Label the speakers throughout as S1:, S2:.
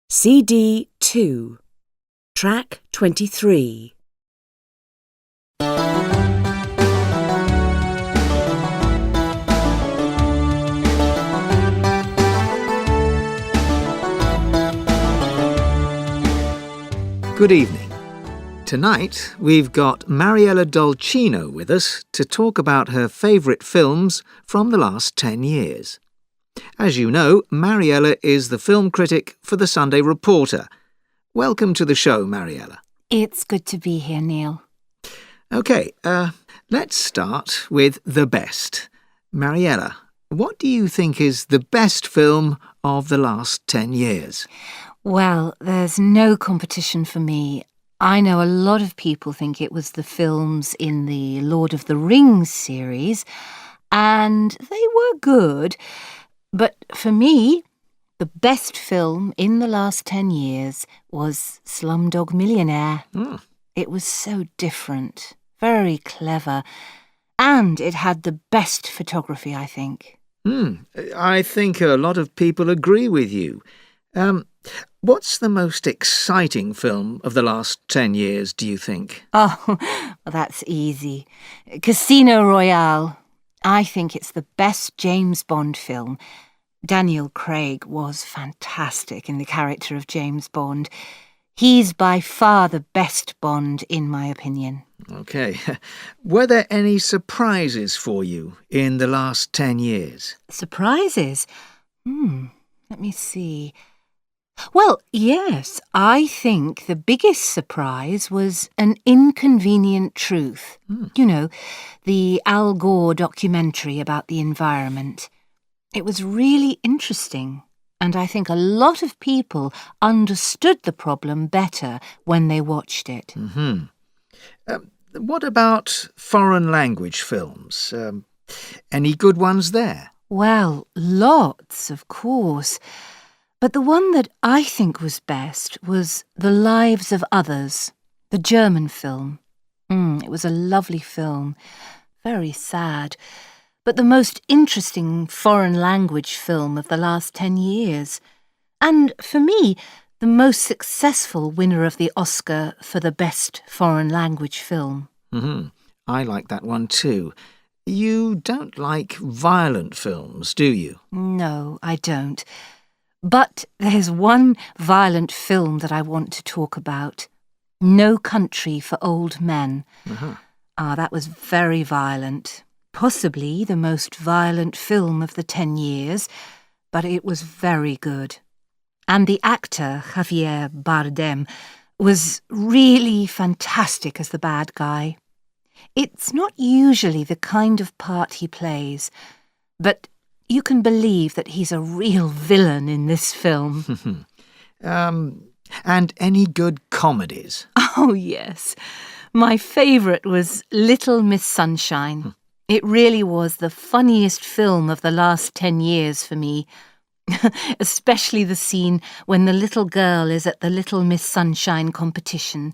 S1: L04cd2, track 23.
S2: Good evening. Tonight we've got Mariella Dolcino with us to talk about her favourite films from the last 10 years. As you know, Mariella is the film critic for the Sunday Reporter. Welcome to the show, Mariella.
S3: It's good to be here, Neil.
S2: OK, let's start with the best. Mariella, what do you think is the best film of the last 10 years?
S3: Well, there's no competition for me. I know a lot of people think it was the films in the Lord of the Rings series, and they were good. But for me, the best film in the last 10 years was Slumdog Millionaire. It was so different, very clever, and it had the best photography, I think.
S2: I think a lot of people agree with you. What's the most exciting film of the last 10 years, do you think?
S3: Oh, well, that's easy. Casino Royale. I think it's the best James Bond film. Daniel Craig was fantastic in the character of James Bond. He's by far the best Bond, in my opinion.
S2: OK. Were there any surprises for you in the last 10 years?
S3: Surprises? Let me see. Well, yes, I think the biggest surprise was An Inconvenient Truth. You know, the Al Gore documentary about the environment. It was really interesting, and I think a lot of people understood the problem better when they watched it.
S2: What about foreign language films? Any good ones there?
S3: Well, lots, of course. But the one that I think was best was The Lives of Others, the German film. It was a lovely film, very sad, but the most interesting foreign language film of the last 10 years. And for me, the most successful winner of the Oscar for the best foreign language film.
S2: I like that one too. You don't like violent films, do you?
S3: No, I don't. But there's one violent film that I want to talk about. No Country for Old Men. That was very violent. Possibly the most violent film of the 10 years, but it was very good. And the actor, Javier Bardem, was really fantastic as the bad guy. It's not usually the kind of part he plays, but you can believe that he's a real villain in this film.
S2: And any good comedies?
S3: Oh, yes. My favourite was Little Miss Sunshine. It really was the funniest film of the last 10 years for me. Especially the scene when the little girl is at the Little Miss Sunshine competition.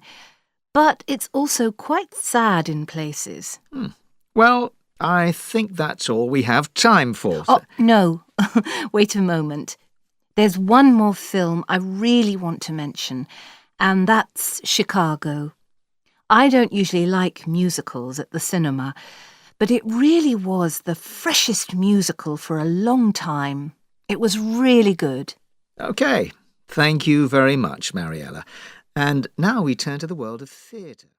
S3: But it's also quite sad in places.
S2: Well, I think that's all we have time for.
S3: Oh, no. Wait a moment. There's one more film I really want to mention, and that's Chicago. I don't usually like musicals at the cinema, but it really was the freshest musical for a long time. It was really good.
S2: OK. Thank you very much, Mariella. And now we turn to the world of theatre.